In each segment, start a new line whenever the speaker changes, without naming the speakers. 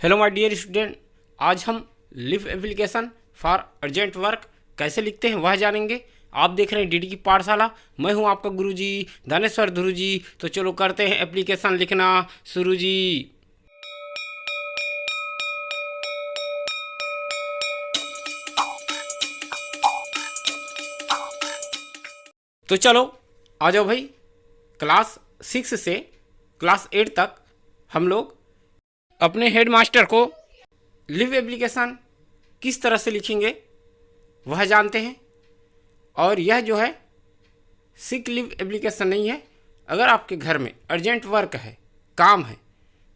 Hello my dear student, आज हम live application for urgent work कैसे लिखते हैं वह जानेंगे। आप देख रहे हैं डीडी की पाठशाला। मैं हूं आपका गुरुजी दानेश्वर ध्रुव जी। तो चलो करते हैं एप्लीकेशन लिखना शुरू जी। तो चलो आ जाओ भाई। क्लास 6 से क्लास 8 तक हम लोग अपने हेड मास्टर को लिव एप्लीकेशन किस तरह से लिखेंगे वह जानते हैं। और यह जो है सिक लिव एप्लीकेशन नहीं है। अगर आपके घर में अर्जेंट वर्क है, काम है,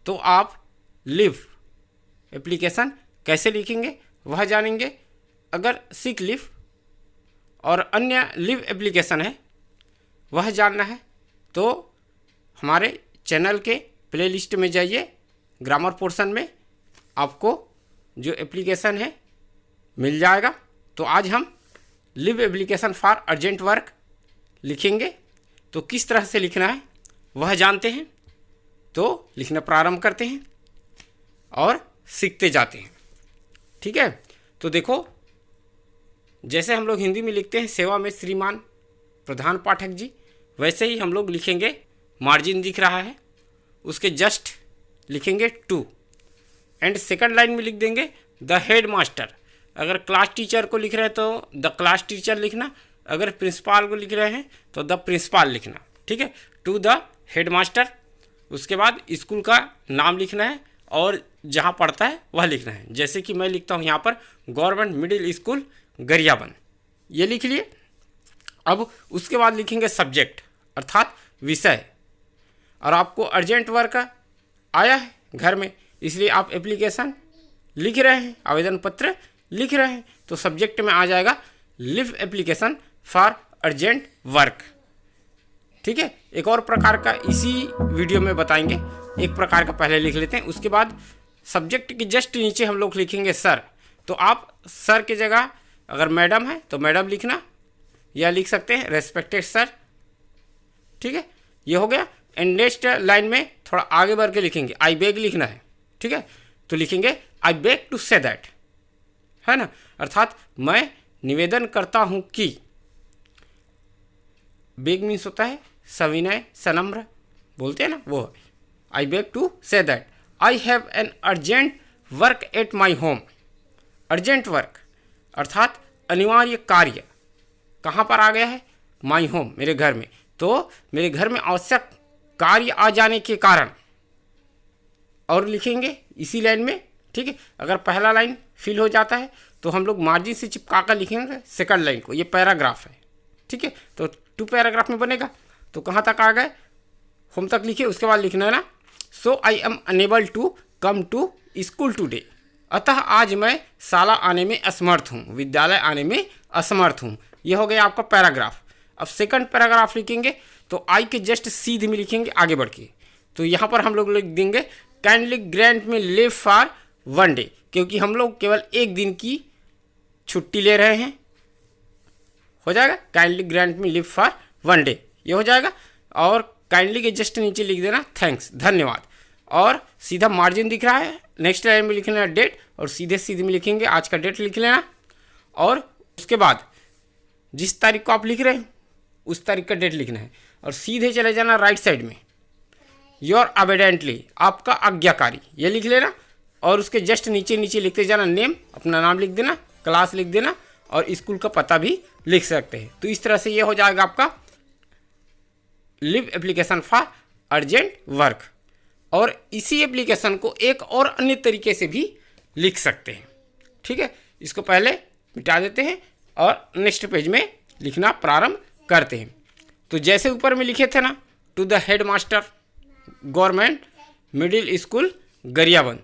तो आप लिव एप्लीकेशन कैसे लिखेंगे वह जानेंगे। अगर सिक लिव और अन्य लिव एप्लीकेशन है वह जानना है तो हमारे चैनल के प्लेलिस्ट में जाइए। ग्रामर पोर्शन में आपको जो एप्लीकेशन है मिल जाएगा। तो आज हम live application for urgent work लिखेंगे। तो किस तरह से लिखना है वह जानते हैं। तो लिखना प्रारंभ करते हैं और सीखते जाते हैं। ठीक है। तो देखो, जैसे हम लोग हिंदी में लिखते हैं सेवा में श्रीमान प्रधान पाठक जी, वैसे ही हम लोग लिखेंगे। मार्जिन दिख रहा है, उसके जस्ट लिखेंगे टू एंड सेकंड लाइन में लिख देंगे द हेड मास्टर। अगर क्लास टीचर को लिख रहे हैं तो द क्लास टीचर लिखना, अगर प्रिंसिपल को लिख रहे हैं तो द प्रिंसिपल लिखना। ठीक है, टू द हेड मास्टर। उसके बाद स्कूल का नाम लिखना है और जहाँ पढ़ता है वह लिखना है। जैसे कि मैं लिखता हूँ यहाँ पर गवर्नमेंट मिडिल स्कूल गरियाबंद, ये लिख लिए। अब उसके बाद लिखेंगे सब्जेक्ट अर्थात विषय। और आपको अर्जेंट वर्क आया है घर में, इसलिए आप एप्लीकेशन लिख रहे हैं, आवेदन पत्र लिख रहे हैं। तो सब्जेक्ट में आ जाएगा live application for urgent work. ठीक है। एक और प्रकार का इसी वीडियो में बताएंगे। एक प्रकार का पहले लिख लेते हैं, उसके बाद सब्जेक्ट के जस्ट नीचे हम लोग लिखेंगे सर। तो आप सर की जगह अगर मैडम है तो मैडम लिखना, या लिख सकते हैं रेस्पेक्टेड सर। ठीक है, ये हो गया। एंड नेक्स्ट लाइन में थोड़ा आगे बढ़ के लिखेंगे आई बेग लिखना है। ठीक है, तो लिखेंगे I beg to say that, है ना, अर्थात मैं निवेदन करता हूं कि। बेग मीन्स होता है सविनय सनम्र बोलते हैं ना, वो I beg to say that I have an urgent work at my home. Urgent work अर्थात अनिवार्य कार्य कहाँ पर आ गया है? माई होम, मेरे घर में। तो मेरे घर में आवश्यक कार्य आ जाने के कारण, और लिखेंगे इसी लाइन में। ठीक है, अगर पहला लाइन फिल हो जाता है तो हम लोग मार्जिन से चिपका कर लिखेंगे सेकंड लाइन को। ये पैराग्राफ है। ठीक है, तो 2 पैराग्राफ में बनेगा। तो कहाँ तक आ गए? होम तक लिखे। उसके बाद लिखना है ना, so I am unable to come to school today. अतः आज मैं शाला आने में असमर्थ हूँ, विद्यालय आने में असमर्थ हूँ। ये हो गया आपका पैराग्राफ। अब सेकंड पैराग्राफ लिखेंगे तो आई के जस्ट सीध में लिखेंगे आगे बढ़ के। तो यहाँ पर हम लोग लिख देंगे काइंडली ग्रांट में लीव फॉर 1 डे, क्योंकि हम लोग केवल 1 दिन की छुट्टी ले रहे हैं। हो जाएगा काइंडली ग्रांट में लीव फॉर 1 डे, ये हो जाएगा। और काइंडली के जस्ट नीचे लिख देना थैंक्स, धन्यवाद। और सीधा मार्जिन दिख रहा है, नेक्स्ट लाइन में लिख लेना डेट, और सीधे सीधे में लिखेंगे आज का डेट लिख लेना। और उसके बाद जिस तारीख को आप लिख रहे हैं उस तारीख का डेट लिखना है। और सीधे चले जाना राइट साइड में, योर अबेडेंटली, आपका आज्ञाकारी, ये लिख लेना। और उसके जस्ट नीचे नीचे लिखते जाना नेम, अपना नाम लिख देना, क्लास लिख देना, और स्कूल का पता भी लिख सकते हैं। तो इस तरह से ये हो जाएगा आपका live application for urgent work. और इसी एप्लीकेशन को एक और अन्य तरीके से भी लिख सकते हैं। ठीक है, इसको पहले मिटा देते हैं और नेक्स्ट पेज में लिखना प्रारंभ करते हैं। तो जैसे ऊपर में लिखे थे ना, to the headmaster government middle school Gariaband,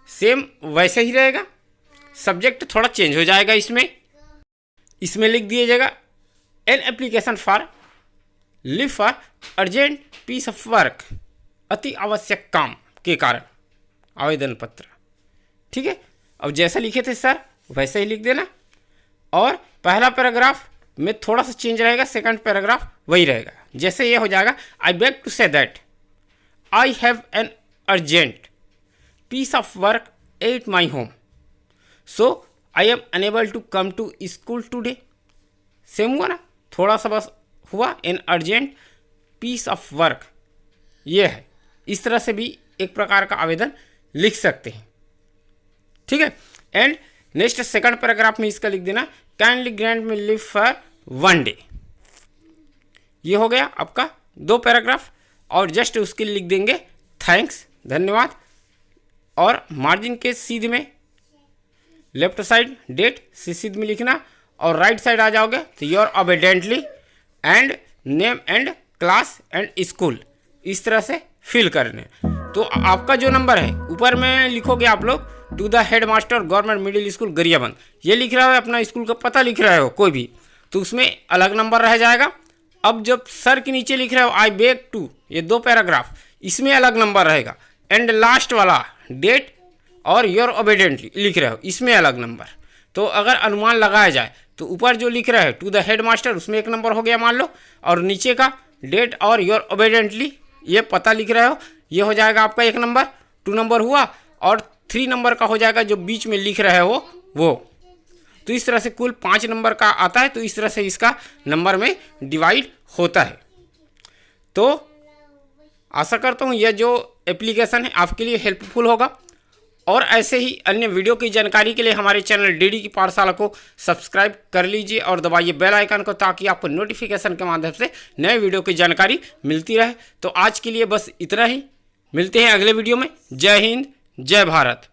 same वैसे ही रहेगा। सब्जेक्ट थोड़ा चेंज हो जाएगा। इसमें लिख दिया जाएगा an application for leave for urgent piece of work, अति आवश्यक काम के कारण आवेदन पत्र। ठीक है, अब जैसा लिखे थे सर वैसे ही लिख देना। और पहला पैराग्राफ में थोड़ा सा चेंज रहेगा, सेकंड पैराग्राफ वही रहेगा। जैसे ये हो जाएगा I beg to say that I have an urgent piece of work at my home, so I am unable to come to school today. Same हुआ ना, थोड़ा सा बस हुआ। An urgent piece of work, ये है। इस तरह से भी एक प्रकार का आवेदन लिख सकते हैं, ठीक है। एंड नेक्स्ट सेकंड पैराग्राफ में इसका लिख देना, kindly grant me leave for 1 day. ये हो गया आपका 2 पैराग्राफ। और जस्ट उसके लिए लिख देंगे थैंक्स, धन्यवाद। और मार्जिन के सीध में लेफ्ट साइड डेट सीध में लिखना, और राइट साइड आ जाओगे तो your ओबीडिएंटली and name and class and school, इस तरह से फिल करने। तो आपका जो नंबर है ऊपर में लिखोगे आप लोग, to the headmaster government middle school Gariaband, ये लिख रहा है अपना स्कूल का पता लिख रहे हो कोई भी, तो उसमें अलग नंबर रह जाएगा। अब जब सर के नीचे लिख रहे हो आई बेग टू, ये 2 पैराग्राफ, इसमें अलग नंबर रहेगा। एंड लास्ट वाला डेट और योर ओबीडिएंटली लिख रहे हो, इसमें अलग नंबर। तो अगर अनुमान लगाया जाए तो ऊपर जो लिख रहा है टू द हेड मास्टर, उसमें 1 नंबर हो गया मान लो, और नीचे का डेट और योर ओबीडिएंटली ये पता लिख रहे हो, ये हो जाएगा आपका 1 नंबर, 2 नंबर हुआ। और 3 नंबर का हो जाएगा जो बीच में लिख रहे हो वो। तो इस तरह से कुल 5 नंबर का आता है। तो इस तरह से इसका नंबर में डिवाइड होता है। तो आशा करता हूँ यह जो एप्लीकेशन है आपके लिए हेल्पफुल होगा। और ऐसे ही अन्य वीडियो की जानकारी के लिए हमारे चैनल डीडी की पाठशाला को सब्सक्राइब कर लीजिए और दबाइए बेल आइकन को, ताकि आपको नोटिफिकेशन के माध्यम से नए वीडियो की जानकारी मिलती रहे। तो आज के लिए बस इतना ही, मिलते हैं अगले वीडियो में। जय हिंद, जय भारत।